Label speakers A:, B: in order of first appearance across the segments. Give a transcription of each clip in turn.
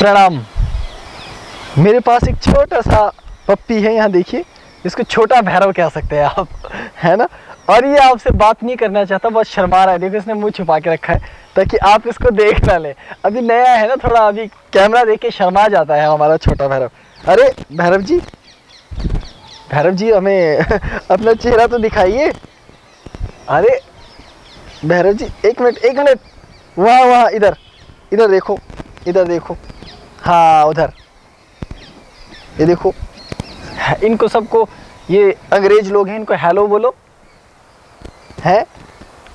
A: प्रणाम। मेरे पास एक छोटा सा पप्पी है, यहाँ देखिए, इसको छोटा भैरव कह सकते हैं आप, है ना। और ये आपसे बात नहीं करना चाहता, बहुत शर्मा रहा है। देखो इसने मुंह छुपा के रखा है ताकि आप इसको देख ना ले। अभी नया है ना, थोड़ा अभी कैमरा देख के शर्मा जाता है हमारा छोटा भैरव। अरे भैरव जी हमें अपना चेहरा तो दिखाइए। अरे भैरव जी एक मिनट, वहाँ इधर देखो, हाँ उधर, ये देखो। इनको सबको, ये अंग्रेज लोग हैं, इनको हेलो बोलो, है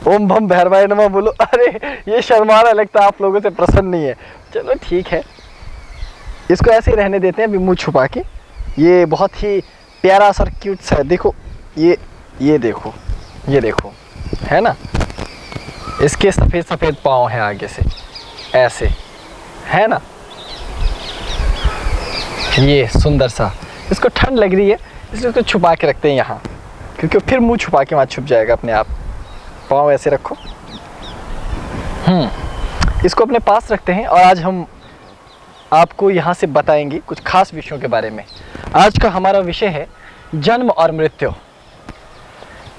A: ओम भम भैरवाय नमः बोलो। अरे ये शर्माना लगता है, आप लोगों से प्रसन्न नहीं है। चलो ठीक है, इसको ऐसे ही रहने देते हैं अभी मुंह छुपा के। ये बहुत ही प्यारा सा क्यूट सा है, देखो ये देखो, है ना। इसके सफ़ेद पाँव हैं आगे से, ऐसे, है ना। ये सुंदर सा, इसको ठंड लग रही है इसलिए इसको छुपा के रखते हैं यहाँ, क्योंकि फिर मुंह छुपा के वहाँ छुप जाएगा अपने आप। पाँव ऐसे रखो। इसको अपने पास रखते हैं और आज हम आपको यहाँ से बताएंगे कुछ खास विषयों के बारे में। आज का हमारा विषय है जन्म और मृत्यु।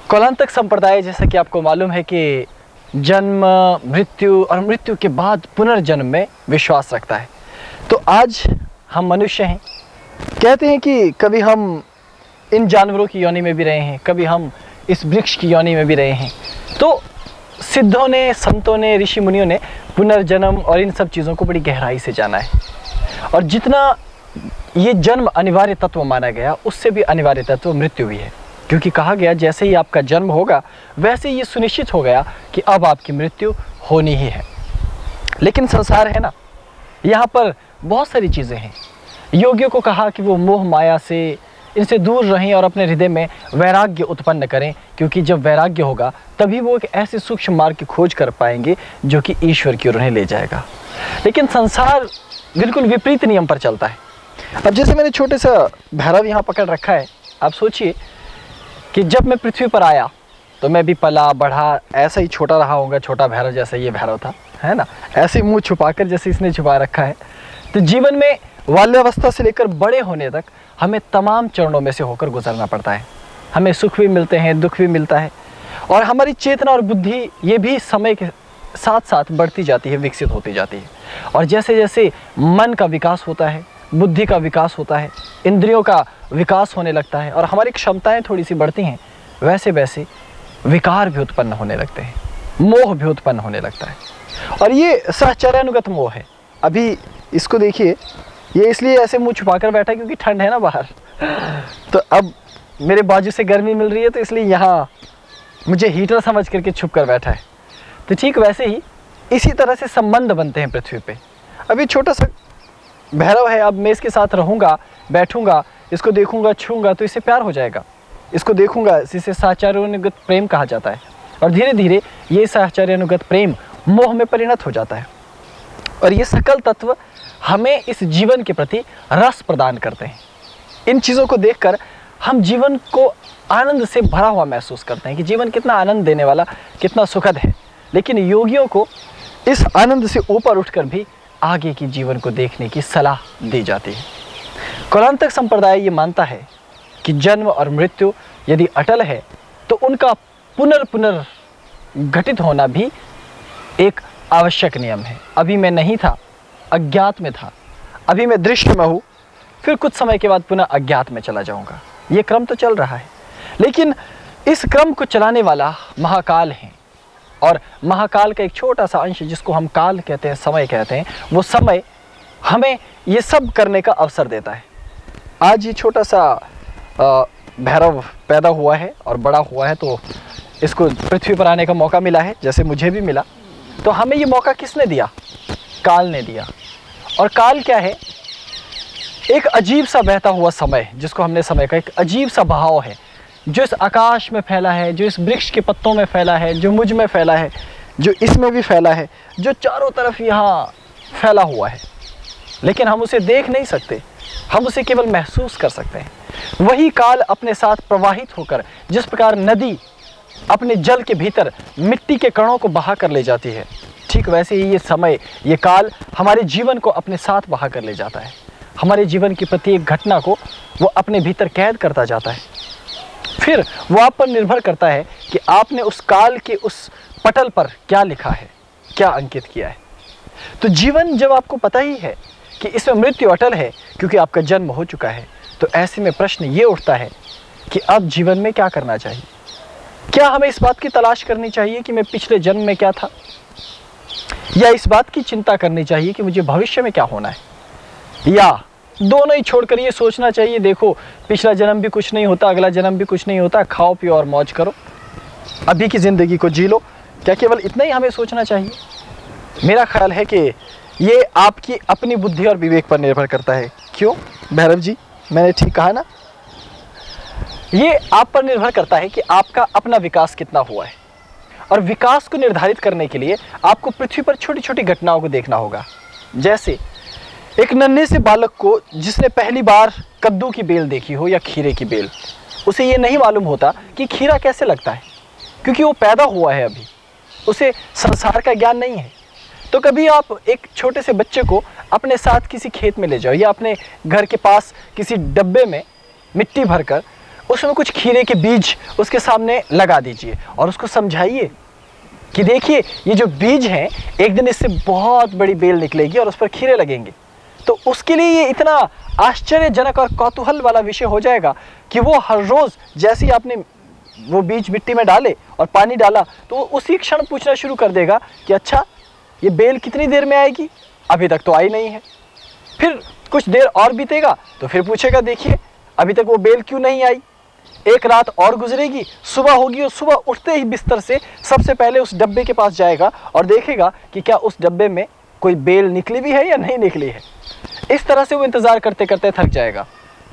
A: कौलांतक संप्रदाय, जैसा कि आपको मालूम है कि जन्म, मृत्यु और मृत्यु के बाद पुनर्जन्म में विश्वास रखता है। तो आज हम मनुष्य हैं, कहते हैं कि कभी हम इन जानवरों की योनि में भी रहे हैं, कभी हम इस वृक्ष की योनि में भी रहे हैं। तो सिद्धों ने, संतों ने, ऋषि मुनियों ने पुनर्जन्म और इन सब चीज़ों को बड़ी गहराई से जाना है। और जितना ये जन्म अनिवार्य तत्व माना गया, उससे भी अनिवार्य तत्व मृत्यु भी है, क्योंकि कहा गया जैसे ही आपका जन्म होगा वैसे ही ये सुनिश्चित हो गया कि अब आपकी मृत्यु होनी ही है। लेकिन संसार है ना, यहाँ पर बहुत सारी चीज़ें हैं। योगियों को कहा कि वो मोह माया से, इनसे दूर रहें और अपने हृदय में वैराग्य उत्पन्न करें, क्योंकि जब वैराग्य होगा तभी वो एक ऐसे सूक्ष्म मार्ग की खोज कर पाएंगे जो कि ईश्वर की ओर उन्हें ले जाएगा। लेकिन संसार बिल्कुल विपरीत नियम पर चलता है। अब जैसे मैंने छोटे सा भैरव यहाँ पकड़ रखा है, आप सोचिए कि जब मैं पृथ्वी पर आया तो मैं भी पला बढ़ा, ऐसा ही छोटा रहा होगा, छोटा भैरव जैसा ये भैरव था, है ना। ऐसे मुँह छुपाकर जैसे इसने छुपा रखा है। तो जीवन में बाल्यावस्था से लेकर बड़े होने तक हमें तमाम चरणों में से होकर गुजरना पड़ता है। हमें सुख भी मिलते हैं, दुख भी मिलता है, और हमारी चेतना और बुद्धि ये भी समय के साथ साथ बढ़ती जाती है, विकसित होती जाती है। और जैसे जैसे मन का विकास होता है, बुद्धि का विकास होता है, इंद्रियों का विकास होने लगता है और हमारी क्षमताएं थोड़ी सी बढ़ती हैं, वैसे वैसे विकार भी उत्पन्न होने लगते हैं, मोह भी उत्पन्न होने लगता है। और ये सहचर्यानुगत मोह है। अभी इसको देखिए, ये इसलिए ऐसे मुंह छुपा कर बैठा है क्योंकि ठंड है ना बाहर। तो अब मेरे बाजू से गर्मी मिल रही है, तो इसलिए यहाँ मुझे हीटर समझ करके छुप कर बैठा है। तो ठीक वैसे ही इसी तरह से संबंध बनते हैं पृथ्वी पे। अभी छोटा सा भैरव है, अब मैं इसके साथ रहूँगा, बैठूँगा, इसको देखूँगा, छूँगा तो इससे प्यार हो जाएगा। इसको देखूँगा, इसे सहचर्यानुगत प्रेम कहा जाता है। और धीरे धीरे ये सहचर्यानुगत प्रेम मोह में परिणत हो जाता है। और ये सकल तत्व हमें इस जीवन के प्रति रस प्रदान करते हैं। इन चीज़ों को देखकर हम जीवन को आनंद से भरा हुआ महसूस करते हैं कि जीवन कितना आनंद देने वाला, कितना सुखद है। लेकिन योगियों को इस आनंद से ऊपर उठकर भी आगे की जीवन को देखने की सलाह दी जाती है। कौलांतक संप्रदाय ये मानता है कि जन्म और मृत्यु यदि अटल है तो उनका पुनर्घटित होना भी एक आवश्यक नियम है। अभी मैं नहीं था, अज्ञात में था, अभी मैं दृश्य में हूँ, फिर कुछ समय के बाद पुनः अज्ञात में चला जाऊँगा। ये क्रम तो चल रहा है, लेकिन इस क्रम को चलाने वाला महाकाल है। और महाकाल का एक छोटा सा अंश, जिसको हम काल कहते हैं, समय कहते हैं, वो समय हमें ये सब करने का अवसर देता है। आज ये छोटा सा भैरव पैदा हुआ है और बड़ा हुआ है, तो इसको पृथ्वी पर आने का मौका मिला है, जैसे मुझे भी मिला। तो हमें ये मौका किसने दिया? काल ने दिया। और काल क्या है? एक अजीब सा बहता हुआ समय, जिसको हमने समय का एक अजीब सा बहाव है, जो इस आकाश में फैला है, जो इस वृक्ष के पत्तों में फैला है, जो मुझ में फैला है, जो इसमें भी फैला है, जो चारों तरफ यहाँ फैला हुआ है। लेकिन हम उसे देख नहीं सकते, हम उसे केवल महसूस कर सकते हैं। वही काल अपने साथ प्रवाहित होकर, जिस प्रकार नदी अपने जल के भीतर मिट्टी के कणों को बहा कर ले जाती है, ठीक वैसे ही ये समय, ये काल हमारे जीवन को अपने साथ बहा कर ले जाता है। हमारे जीवन की प्रत्येक घटना को वो अपने भीतर कैद करता जाता है। फिर वो आप पर निर्भर करता है कि आपने उस काल के उस पटल पर क्या लिखा है, क्या अंकित किया है। तो जीवन जब आपको पता ही है कि इसमें मृत्यु अटल है क्योंकि आपका जन्म हो चुका है, तो ऐसे में प्रश्न ये उठता है कि अब जीवन में क्या करना चाहिए। क्या हमें इस बात की तलाश करनी चाहिए कि मैं पिछले जन्म में क्या था, या इस बात की चिंता करनी चाहिए कि मुझे भविष्य में क्या होना है, या दोनों ही छोड़कर ये सोचना चाहिए देखो पिछला जन्म भी कुछ नहीं होता, अगला जन्म भी कुछ नहीं होता, खाओ पियो और मौज करो, अभी की ज़िंदगी को जी लो। क्या केवल इतना ही हमें सोचना चाहिए? मेरा ख्याल है कि ये आपकी अपनी बुद्धि और विवेक पर निर्भर करता है। क्यों भैरव जी, मैंने ठीक कहा ना? ये आप पर निर्भर करता है कि आपका अपना विकास कितना हुआ है, और विकास को निर्धारित करने के लिए आपको पृथ्वी पर छोटी छोटी घटनाओं को देखना होगा। जैसे एक नन्हे से बालक को जिसने पहली बार कद्दू की बेल देखी हो या खीरे की बेल, उसे ये नहीं मालूम होता कि खीरा कैसे लगता है, क्योंकि वो पैदा हुआ है, अभी उसे संसार का ज्ञान नहीं है। तो कभी आप एक छोटे से बच्चे को अपने साथ किसी खेत में ले जाओ, या अपने घर के पास किसी डब्बे में मिट्टी भरकर उसमें कुछ खीरे के बीज उसके सामने लगा दीजिए और उसको समझाइए कि देखिए ये जो बीज हैं एक दिन इससे बहुत बड़ी बेल निकलेगी और उस पर खीरे लगेंगे। तो उसके लिए ये इतना आश्चर्यजनक और कौतूहल वाला विषय हो जाएगा कि वो हर रोज़ जैसे ही आपने वो बीज मिट्टी में डाले और पानी डाला तो वो उसी क्षण पूछना शुरू कर देगा कि अच्छा ये बेल कितनी देर में आएगी, अभी तक तो आई नहीं है। फिर कुछ देर और बीतेगा तो फिर पूछेगा देखिए अभी तक वो बेल क्यों नहीं आई। एक रात और गुजरेगी, सुबह होगी और सुबह उठते ही बिस्तर से सबसे पहले उस डब्बे के पास जाएगा और देखेगा कि क्या उस डब्बे में कोई बेल निकली भी है या नहीं निकली है। इस तरह से वो इंतज़ार करते करते थक जाएगा।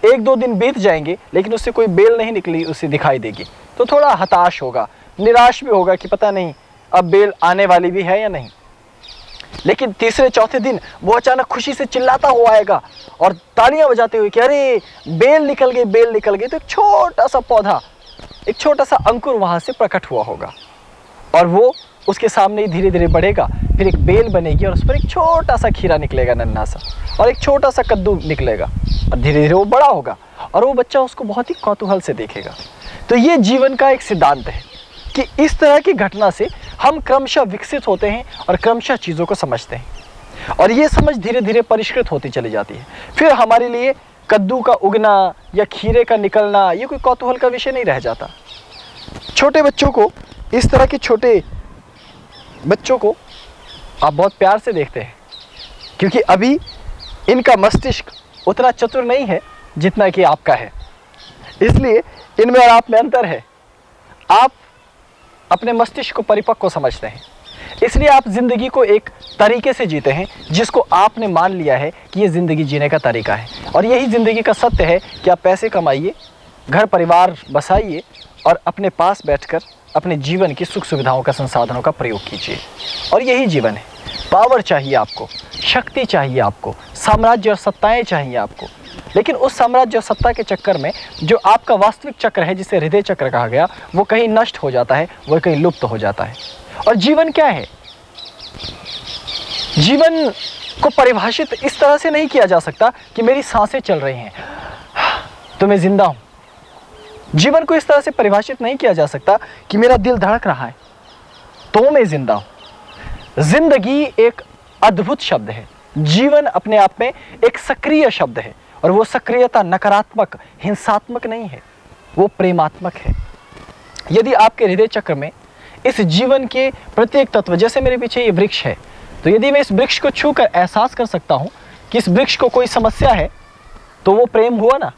A: एक दो दिन बीत जाएंगे लेकिन उससे कोई बेल नहीं निकली उसे दिखाई देगी, तो थोड़ा हताश होगा, निराश भी होगा कि पता नहीं अब बेल आने वाली भी है या नहीं। लेकिन तीसरे चौथे दिन वो अचानक खुशी से चिल्लाता हुआ आएगा और तालियां बजाते हुए कि अरे बेल निकल गई, बेल निकल गई। तो एक छोटा सा पौधा, एक छोटा सा अंकुर वहां से प्रकट हुआ होगा और वो उसके सामने ही धीरे धीरे बढ़ेगा, फिर एक बेल बनेगी और उस पर एक छोटा सा खीरा निकलेगा नन्हा सा, और एक छोटा सा कद्दू निकलेगा और धीरे धीरे वो बड़ा होगा और वो बच्चा उसको बहुत ही कौतूहल से देखेगा। तो ये जीवन का एक सिद्धांत है कि इस तरह की घटना से हम क्रमशः विकसित होते हैं और क्रमशः चीज़ों को समझते हैं, और ये समझ धीरे धीरे परिष्कृत होती चली जाती है। फिर हमारे लिए कद्दू का उगना या खीरे का निकलना ये कोई कौतूहल का विषय नहीं रह जाता। छोटे बच्चों को, इस तरह के छोटे बच्चों को आप बहुत प्यार से देखते हैं क्योंकि अभी इनका मस्तिष्क उतना चतुर नहीं है जितना कि आपका है, इसलिए इनमें और आप में अंतर है। आप अपने मस्तिष्क को परिपक्व समझते हैं, इसलिए आप ज़िंदगी को एक तरीके से जीते हैं जिसको आपने मान लिया है कि ये ज़िंदगी जीने का तरीका है। और यही ज़िंदगी का सत्य है कि आप पैसे कमाइए, घर परिवार बसाइए और अपने पास बैठकर अपने जीवन की सुख सुविधाओं का, संसाधनों का प्रयोग कीजिए, और यही जीवन है। पावर चाहिए आपको, शक्ति चाहिए आपको, साम्राज्य और सत्ताएं चाहिए आपको, लेकिन उस साम्राज्य और सत्ता के चक्कर में जो आपका वास्तविक चक्र है, जिसे हृदय चक्र कहा गया, वो कहीं नष्ट हो जाता है, वो कहीं लुप्त हो जाता है। और जीवन क्या है? जीवन को परिभाषित इस तरह से नहीं किया जा सकता कि मेरी सांसें चल रही हैं तो मैं जिंदा हूं। जीवन को इस तरह से परिभाषित नहीं किया जा सकता कि मेरा दिल धड़क रहा है तो मैं जिंदा हूं। जिंदगी एक अद्भुत शब्द है, जीवन अपने आप में एक सक्रिय शब्द है, और वो सक्रियता नकारात्मक, हिंसात्मक नहीं है, वो प्रेमात्मक है। यदि आपके हृदय चक्र में इस जीवन के प्रत्येक तत्व, जैसे मेरे पीछे ये वृक्ष है, तो यदि मैं इस वृक्ष को छूकर एहसास कर सकता हूं कि इस वृक्ष को कोई समस्या है, तो वो प्रेम हुआ ना।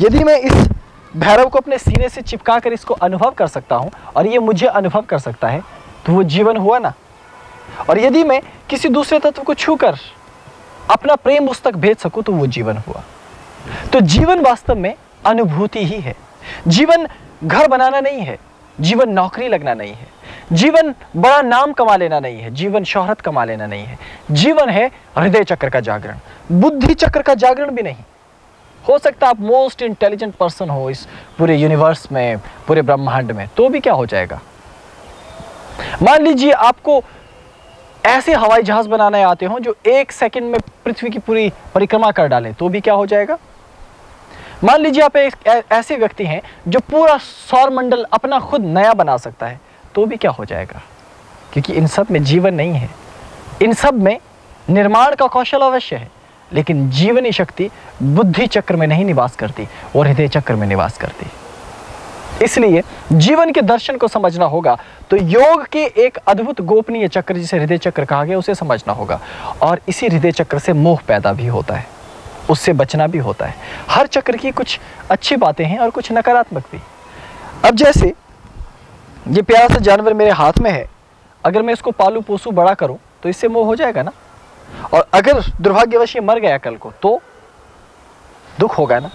A: यदि मैं इस भैरव को अपने सीने से चिपका कर इसको अनुभव कर सकता हूं और ये मुझे अनुभव कर सकता है, तो वो जीवन हुआ ना। और यदि मैं किसी दूसरे तत्व को छूकर अपना प्रेम उस तक भेज सकूं, तो वो जीवन हुआ। तो जीवन वास्तव में अनुभूति ही है। जीवन घर बनाना नहीं है, जीवन नौकरी लगना नहीं है, जीवन बड़ा नाम कमा लेना नहीं है, जीवन शोहरत कमा लेना नहीं है। जीवन है हृदय चक्र का जागरण, बुद्धि चक्र का जागरण भी नहीं। हो सकता है आप मोस्ट इंटेलिजेंट पर्सन हो इस पूरे यूनिवर्स में, पूरे ब्रह्मांड में, तो भी क्या हो जाएगा। मान लीजिए आपको ऐसे हवाई जहाज बनाने आते हों जो 1 सेकंड में पृथ्वी की पूरी परिक्रमा कर डालें, तो भी क्या हो जाएगा। मान लीजिए आप एक ऐसे व्यक्ति हैं जो पूरा सौर मंडल अपना खुद नया बना सकता है, तो भी क्या हो जाएगा। क्योंकि इन सब में जीवन नहीं है, इन सब में निर्माण का कौशल अवश्य है, लेकिन जीवनी शक्ति बुद्धि चक्र में नहीं निवास करती और हृदय चक्र में निवास करती। इसलिए जीवन के दर्शन को समझना होगा तो योग के एक अद्भुत गोपनीय चक्र जिसे हृदय चक्र कहा गया उसे समझना होगा। और इसी हृदय चक्र से मोह पैदा भी होता है, उससे बचना भी होता है। हर चक्र की कुछ अच्छी बातें हैं और कुछ नकारात्मक भी। अब जैसे ये प्यारा सा जानवर मेरे हाथ में है, अगर मैं इसको पालू पोसू बड़ा करूं तो इससे मोह हो जाएगा ना। और अगर दुर्भाग्यवश ये मर गया कल को तो दुख होगा ना।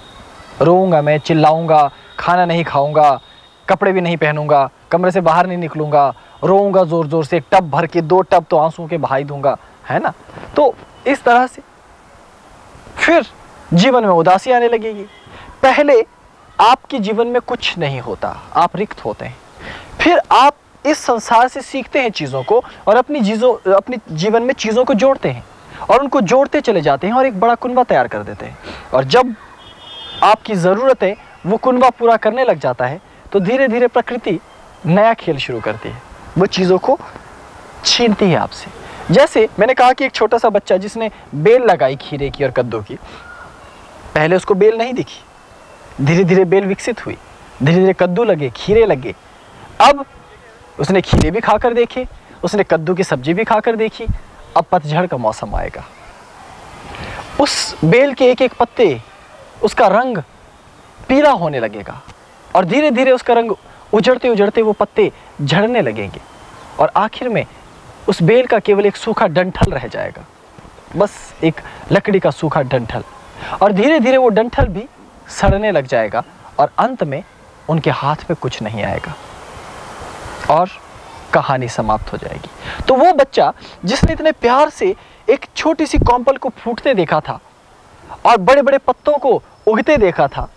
A: रोऊंगा मैं, चिल्लाऊंगा, खाना नहीं खाऊंगा, कपड़े भी नहीं पहनूंगा, कमरे से बाहर नहीं निकलूंगा, रोऊंगा जोर जोर से, टब भर के 2 टब तो आंसू के बहाई दूंगा, है ना। तो इस तरह से फिर जीवन में उदासी आने लगेगी। पहले आपके जीवन में कुछ नहीं होता, आप रिक्त होते हैं। फिर आप इस संसार से सीखते हैं चीज़ों को और अपनी जीवन में चीज़ों को जोड़ते हैं और उनको जोड़ते चले जाते हैं और एक बड़ा कुनबा तैयार कर देते हैं। और जब आपकी ज़रूरतें वो कुनबा पूरा करने लग जाता है तो धीरे धीरे प्रकृति नया खेल शुरू करती है, वो चीज़ों को छीनती है आपसे। जैसे मैंने कहा कि एक छोटा सा बच्चा जिसने बेल लगाई खीरे की और कद्दू की, पहले उसको बेल नहीं दिखी, धीरे धीरे बेल विकसित हुई, धीरे धीरे कद्दू लगे, खीरे लगे। अब उसने खीरे भी खाकर देखे, उसने कद्दू की सब्जी भी खाकर देखी। अब पतझड़ का मौसम आएगा, उस बेल के एक एक पत्ते, उसका रंग पीला होने लगेगा और धीरे धीरे उसका रंग उजड़ते उजड़ते वो पत्ते झड़ने लगेंगे और आखिर में उस बेल का केवल एक सूखा डंठल रह जाएगा, बस एक लकड़ी का सूखा डंठल। और धीरे धीरे वो डंठल भी सड़ने लग जाएगा और अंत में उनके हाथ में कुछ नहीं आएगा और कहानी समाप्त हो जाएगी। तो वो बच्चा जिसने इतने प्यार से एक छोटी सी कॉम्पल को फूटते देखा था और बड़े बड़े पत्तों को उगते देखा था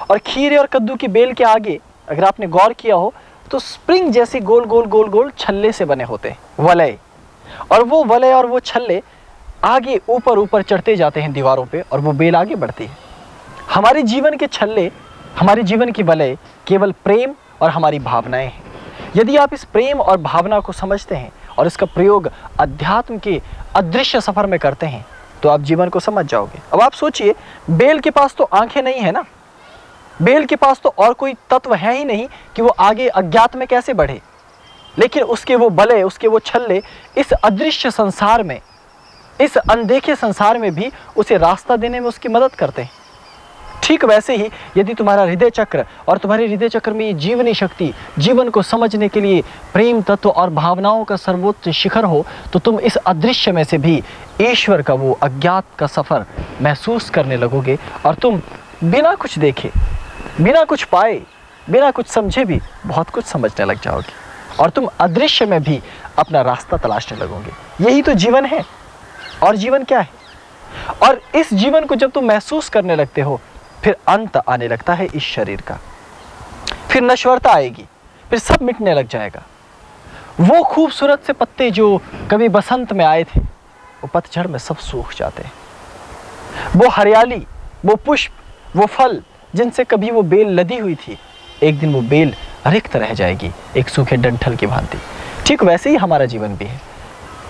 A: और खीरे और कद्दू की बेल के आगे अगर आपने गौर किया हो तो स्प्रिंग जैसे गोल गोल गोल गोल छल्ले से बने होते हैं, वलय। और वो वलय और वो छल्ले आगे ऊपर ऊपर चढ़ते जाते हैं दीवारों पे और वो बेल आगे बढ़ती है। हमारे जीवन के छल्ले, हमारे जीवन की वलय केवल प्रेम और हमारी भावनाएं हैं। यदि आप इस प्रेम और भावना को समझते हैं और इसका प्रयोग अध्यात्म के अदृश्य सफर में करते हैं तो आप जीवन को समझ जाओगे। अब आप सोचिए, बेल के पास तो आंखें नहीं है ना, बेल के पास तो और कोई तत्व है ही नहीं कि वो आगे अज्ञात में कैसे बढ़े, लेकिन उसके वो बले, उसके वो छल्ले इस अदृश्य संसार में, इस अनदेखे संसार में भी उसे रास्ता देने में उसकी मदद करते हैं। ठीक वैसे ही यदि तुम्हारा हृदय चक्र और तुम्हारे हृदय चक्र में ये जीवनी शक्ति, जीवन को समझने के लिए प्रेम तत्व और भावनाओं का सर्वोच्च शिखर हो, तो तुम इस अदृश्य में से भी ईश्वर का वो अज्ञात का सफर महसूस करने लगोगे और तुम बिना कुछ देखे, बिना कुछ पाए, बिना कुछ समझे भी बहुत कुछ समझने लग जाओगे और तुम अदृश्य में भी अपना रास्ता तलाशने लगोगे। यही तो जीवन है। और जीवन क्या है? और इस जीवन को जब तुम महसूस करने लगते हो फिर अंत आने लगता है इस शरीर का, फिर नश्वरता आएगी, फिर सब मिटने लग जाएगा। वो खूबसूरत से पत्ते जो कभी बसंत में आए थे वो पतझड़ में सब सूख जाते हैं। वो हरियाली, वो पुष्प, वो फल जिनसे कभी वो बेल लदी हुई थी, एक दिन वो बेल रिक्त रह जाएगी एक सूखे डंठल की भांति। ठीक वैसे ही हमारा जीवन भी है।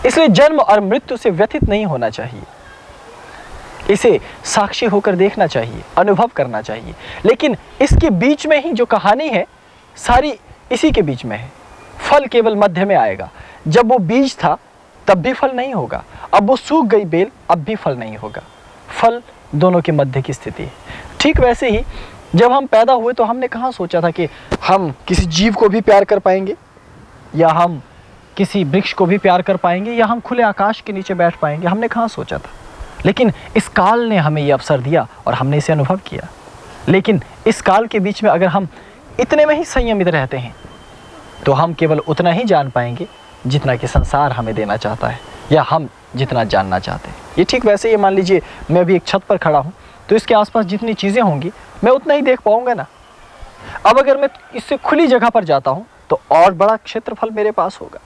A: इसलिए जन्म और मृत्यु से व्यथित नहीं होना चाहिए, इसे साक्षी होकर देखना चाहिए, अनुभव करना चाहिए। लेकिन इसके बीच में ही जो कहानी है सारी इसी के बीच में है। फल केवल मध्य में आएगा। जब वो बीज था तब भी फल नहीं होगा, अब वो सूख गई बेल, अब भी फल नहीं होगा। फल दोनों के मध्य की स्थिति है। ठीक वैसे ही जब हम पैदा हुए तो हमने कहाँ सोचा था कि हम किसी जीव को भी प्यार कर पाएंगे, या हम किसी वृक्ष को भी प्यार कर पाएंगे, या हम खुले आकाश के नीचे बैठ पाएंगे। हमने कहाँ सोचा था। लेकिन इस काल ने हमें ये अवसर दिया और हमने इसे अनुभव किया। लेकिन इस काल के बीच में अगर हम इतने में ही संयमित रहते हैं तो हम केवल उतना ही जान पाएंगे जितना कि संसार हमें देना चाहता है, या हम जितना जानना चाहते हैं। ये ठीक वैसे ही मान लीजिए मैं भी एक छत पर खड़ा हूँ तो इसके आसपास जितनी चीज़ें होंगी मैं उतना ही देख पाऊंगा ना। अब अगर मैं इससे खुली जगह पर जाता हूँ तो और बड़ा क्षेत्रफल मेरे पास होगा,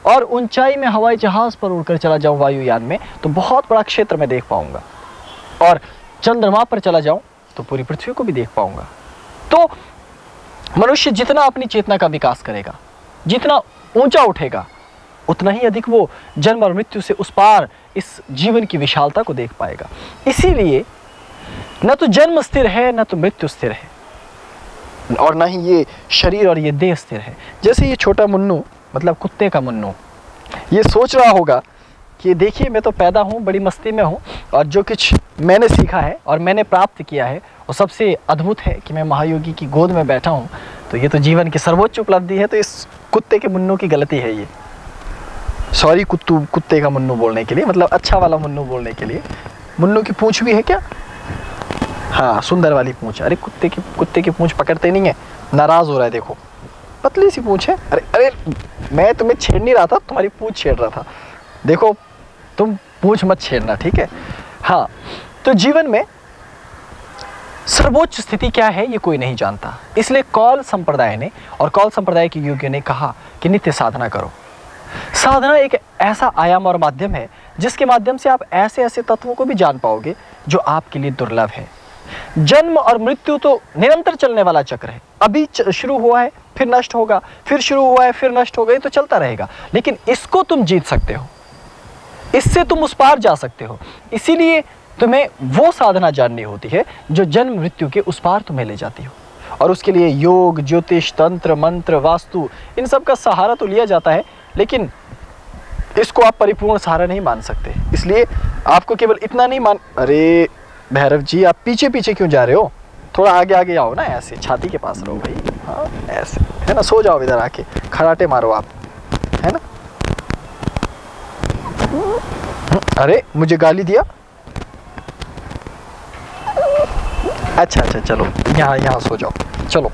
A: और ऊंचाई में हवाई जहाज पर उड़कर चला जाऊं वायुयान में तो बहुत बड़ा क्षेत्र में देख पाऊंगा, और चंद्रमा पर चला जाऊं तो पूरी पृथ्वी को भी देख पाऊंगा। तो मनुष्य जितना अपनी चेतना का विकास करेगा, जितना ऊंचा उठेगा, उतना ही अधिक वो जन्म और मृत्यु से उस पार इस जीवन की विशालता को देख पाएगा। इसीलिए न तो जन्म स्थिर है, न तो मृत्यु स्थिर है, और ना ही ये शरीर और ये देह स्थिर है। जैसे ये छोटा मुन्नू, मतलब कुत्ते का मुन्नू, ये सोच रहा होगा कि देखिए मैं तो पैदा हूँ, बड़ी मस्ती में हूँ, और जो कुछ मैंने सीखा है और मैंने प्राप्त किया है वो सबसे अद्भुत है कि मैं महायोगी की गोद में बैठा हूँ, तो ये तो जीवन की सर्वोच्च उपलब्धि है। तो इस कुत्ते के मुन्नू की गलती है ये। सॉरी कुत्ते का मुन्नू बोलने के लिए, मतलब अच्छा वाला मुन्नू बोलने के लिए। मुन्नू की पूँछ भी है क्या? हाँ, सुंदर वाली पूँछ। अरे कुत्ते की पूँछ पकड़ते नहीं है, नाराज़ हो रहा है, देखो पतली सी पूँछ है। अरे अरे मैं तुम्हें छेड़ नहीं रहा था, तुम्हारी पूँछ छेड़ रहा था। देखो तुम पूँछ मत छेड़ना, ठीक है? हाँ, तो जीवन में सर्वोच्च स्थिति क्या है ये कोई नहीं जानता। इसलिए कौल संप्रदाय ने और कौल संप्रदाय के योगियों ने कहा कि नित्य साधना करो। साधना एक ऐसा आयाम और माध्यम है जिसके माध्यम से आप ऐसे ऐसे तत्वों को भी जान पाओगे जो आपके लिए दुर्लभ है। जन्म और मृत्यु तो निरंतर चलने वाला चक्र है। अभी शुरू हुआ है, फिर नष्ट होगा, फिर शुरू हुआ है, फिर नष्ट होगा, ये तो चलता रहेगा। लेकिन इसको तुम जीत सकते हो, इससे तुम उस पार जा सकते हो। इसीलिए तुम्हें वो साधना जाननी होती है जो जन्म मृत्यु के उस पार तुम्हें ले जाती हो। और उसके लिए योग, ज्योतिष, तंत्र, मंत्र, वास्तु, इन सब का सहारा तो लिया जाता है, लेकिन इसको आप परिपूर्ण सहारा नहीं मान सकते। इसलिए आपको केवल इतना नहीं अरे भैरव जी, आप पीछे पीछे क्यों जा रहे हो? थोड़ा आगे आगे आओ ना, ऐसे छाती के पास रहो भाई। हाँ ऐसे, है ना? सो जाओ इधर आके, खराटे मारो आप, है ना? अरे मुझे गाली दिया? अच्छा अच्छा, चलो यहाँ सो जाओ, चलो।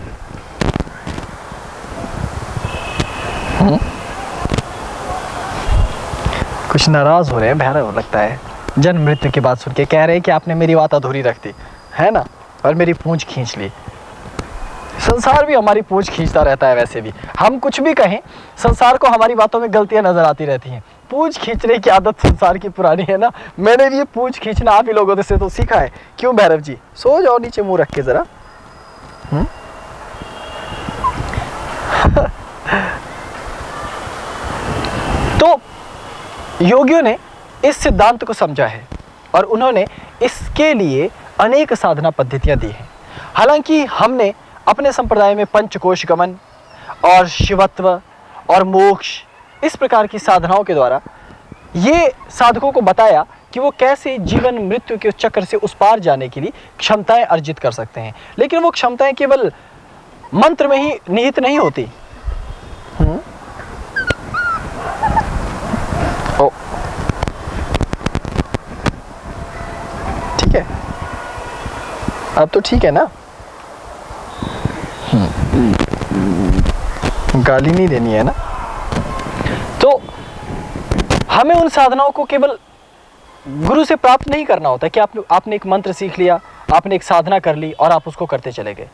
A: कुछ नाराज हो रहे हैं भैरव, लगता है जन्म मृत्यु की बात सुन के। कह रहे हैं कि आपने मेरी बात अधूरी रख दी, है ना, और मेरी पूंछ खींच ली। संसार भी हमारी पूंछ खींचता रहता है। वैसे भी हम कुछ भी कहें, संसार को हमारी बातों में गलतियां नजर आती रहती हैं। पूंछ खींचने की आदत संसार की पुरानी है ना। मैंने भी ये पूंछ खींचना आप ही लोगों से तो सीखा है। क्यों भैरव जी? सो जाओ नीचे मुंह रख के जरा। तो योगियों ने इस सिद्धांत को समझा है और उन्होंने इसके लिए अनेक साधना पद्धतियां दी हैं। हालांकि हमने अपने संप्रदाय में पंचकोश गमन और शिवत्व और मोक्ष, इस प्रकार की साधनाओं के द्वारा ये साधकों को बताया कि वो कैसे जीवन मृत्यु के चक्र से उस पार जाने के लिए क्षमताएं अर्जित कर सकते हैं। लेकिन वो क्षमताएं केवल मंत्र में ही निहित नहीं होती। ठीक है, अब तो ठीक है ना? गाली नहीं देनी है ना? तो हमें उन साधनाओं को केवल गुरु से प्राप्त नहीं करना होता कि आपने एक मंत्र सीख लिया, आपने एक साधना कर ली और आप उसको करते चले गए।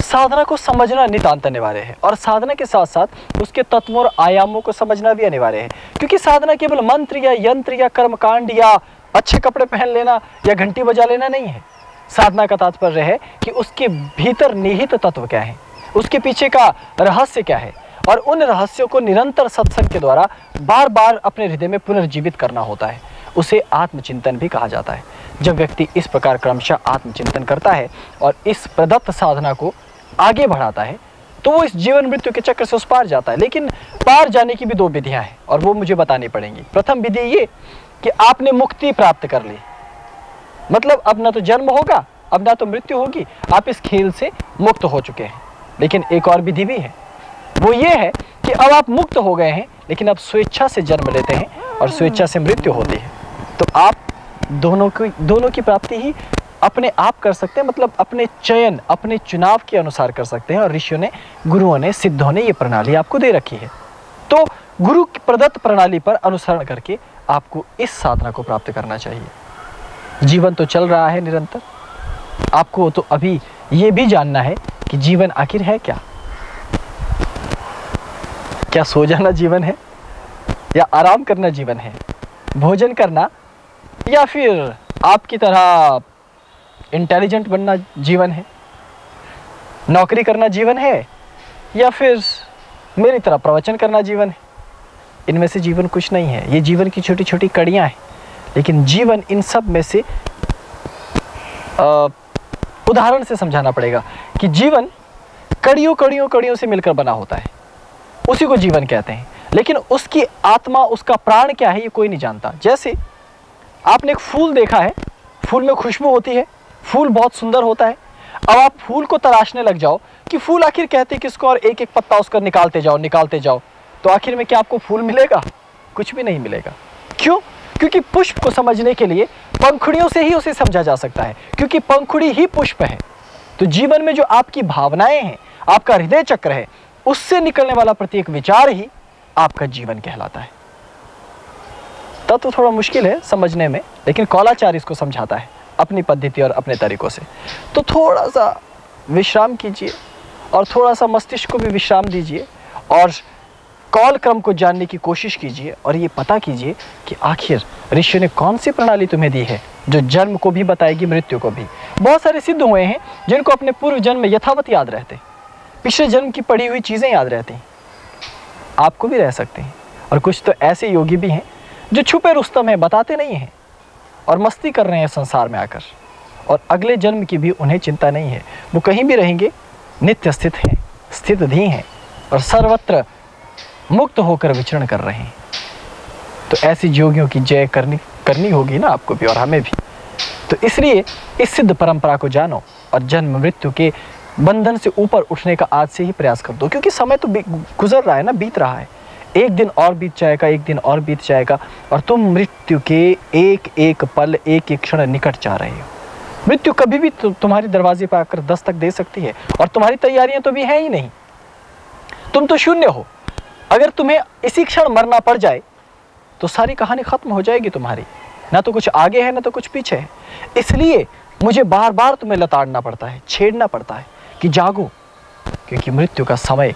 A: साधना को समझना नितांत अनिवार्य है और साधना के साथ साथ उसके तत्वों और आयामों को समझना भी अनिवार्य है। क्योंकि साधना केवल मंत्र या यंत्र या कर्मकांड या अच्छे कपड़े पहन लेना या घंटी बजा लेना नहीं है। साधना का तात्पर्य है कि उसके भीतर निहित तत्व क्या है, उसके पीछे का रहस्य क्या है, और उन रहस्यों को निरंतर सत्संग के द्वारा बार बार अपने हृदय में पुनर्जीवित करना होता है। उसे आत्मचिंतन भी कहा जाता है। जब व्यक्ति इस प्रकार क्रमशः आत्मचिंतन करता है और इस प्रदत्त साधना को आगे बढ़ाता है तो वो इस जीवन मृत्यु के चक्र से उस पार जाता है। लेकिन पार जाने की भी दो विधियां हैं और वो मुझे बतानी पड़ेंगी। प्रथम विधि ये कि आपने मुक्ति प्राप्त कर ली, मतलब अब ना तो जन्म होगा, अब ना तो मृत्यु होगी, आप इस खेल से मुक्त हो चुके हैं। लेकिन एक और विधि भी है, वो ये है कि अब आप मुक्त हो गए हैं लेकिन अब स्वेच्छा से जन्म लेते हैं और स्वेच्छा से मृत्यु होती है। तो आप दोनों की प्राप्ति ही अपने आप कर सकते हैं, मतलब अपने चयन, अपने चुनाव के अनुसार कर सकते हैं। और ऋषियों ने, गुरुओं ने, सिद्धों ने ये प्रणाली आपको दे रखी है। तो गुरु की प्रदत्त प्रणाली पर अनुसरण करके आपको इस साधना को प्राप्त करना चाहिए। जीवन तो चल रहा है निरंतर, आपको तो अभी ये भी जानना है कि जीवन आखिर है क्या? क्या सो जाना जीवन है? या आराम करना जीवन है, भोजन करना या फिर आपकी तरह इंटेलिजेंट बनना जीवन है, नौकरी करना जीवन है या फिर मेरी तरह प्रवचन करना जीवन है। इनमें से जीवन कुछ नहीं है, ये जीवन की छोटी छोटी कड़ियाँ हैं। लेकिन जीवन इन सब में से उदाहरण से समझाना पड़ेगा कि जीवन कड़ियों कड़ियों कड़ियों से मिलकर बना होता है, उसी को जीवन कहते हैं। लेकिन उसकी आत्मा, उसका प्राण क्या है, ये कोई नहीं जानता। जैसे आपने एक फूल देखा है, फूल में खुशबू होती है, फूल बहुत सुंदर होता है। अब आप फूल को तलाशने लग जाओ कि फूल आखिर कहते किसको, और एक एक पत्ता उसका निकालते जाओ, तो आखिर में क्या आपको फूल मिलेगा? कुछ भी नहीं मिलेगा। क्यों? क्योंकि पुष्प को समझने के लिए पंखुड़ियों से ही उसे समझा जा सकता है, क्योंकि पंखुड़ी ही पुष्प है। तो जीवन में जो आपकी भावनाएं हैं, आपका हृदय चक्र है, उससे निकलने वाला प्रत्येक विचार ही आपका जीवन कहलाता है। तब तो थोड़ा मुश्किल है समझने में, लेकिन कौलाचार्य इसको समझाता है अपनी पद्धति और अपने तरीकों से। तो थोड़ा सा विश्राम कीजिए और थोड़ा सा मस्तिष्क को भी विश्राम दीजिए और कौल क्रम को जानने की कोशिश कीजिए और ये पता कीजिए कि आखिर ऋषि ने कौन सी प्रणाली तुम्हें दी है जो जन्म को भी बताएगी, मृत्यु को भी। बहुत सारे सिद्ध हुए हैं जिनको अपने पूर्व जन्म में यथावत याद रहते, पिछले जन्म की पढ़ी हुई चीज़ें याद रहती। आपको भी रह सकते हैं। और कुछ तो ऐसे योगी भी हैं जो छुपे रुस्तम हैं, बताते नहीं हैं और मस्ती कर रहे हैं संसार में आकर, और अगले जन्म की भी उन्हें चिंता नहीं है। वो कहीं भी रहेंगे, नित्य स्थित हैं, स्थित धी हैं और सर्वत्र मुक्त होकर विचरण कर रहे हैं। तो ऐसी योगियों की जय करनी होगी ना आपको भी और हमें भी। तो इसलिए इस सिद्ध परंपरा को जानो और जन्म मृत्यु के बंधन से ऊपर उठने का आज से ही प्रयास कर दो, क्योंकि समय तो गुजर रहा है ना, बीत रहा है। एक दिन और बीत जाएगा, एक दिन और बीत जाएगा और तुम मृत्यु के एक एक पल, एक एक क्षण निकट जा रहे हो। मृत्यु कभी भी तुम्हारे दरवाजे पर आकर दस्तक दे सकती है और तुम्हारी तैयारियां तो भी हैं ही नहीं। तुम तो शून्य हो। अगर तुम्हें इसी क्षण मरना पड़ जाए तो सारी कहानी खत्म हो जाएगी तुम्हारी, ना तो कुछ आगे है ना तो कुछ पीछे है। इसलिए मुझे बार बार तुम्हें लताड़ना पड़ता है, छेड़ना पड़ता है कि जागो, क्योंकि मृत्यु का समय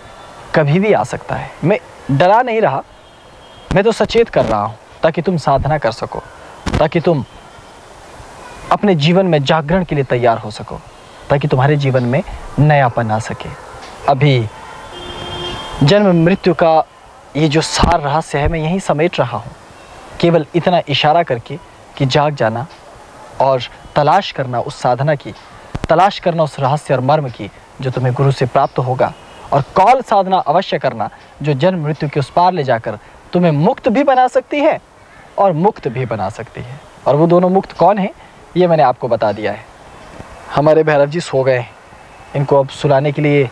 A: कभी भी आ सकता है। मैं डरा नहीं रहा, मैं तो सचेत कर रहा हूं ताकि तुम साधना कर सको, ताकि तुम अपने जीवन में जागरण के लिए तैयार हो सको, ताकि तुम्हारे जीवन में नयापन आ सके। अभी जन्म मृत्यु का ये जो सार रहस्य है मैं यहीं समेट रहा हूँ, केवल इतना इशारा करके कि जाग जाना और तलाश करना उस साधना की, तलाश करना उस रहस्य और मर्म की जो तुम्हें गुरु से प्राप्त होगा, और कौल साधना अवश्य करना जो जन्म मृत्यु के उस पार ले जाकर तुम्हें मुक्त भी बना सकती है और मुक्त भी बना सकती है। और वो दोनों मुक्त कौन है ये मैंने आपको बता दिया है। हमारे भैरव जी सो गए, इनको अब सुलाने के लिए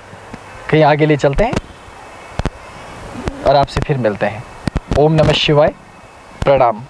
A: कहीं आगे ले चलते हैं और आपसे फिर मिलते हैं। ओम नमः शिवाय, प्रणाम।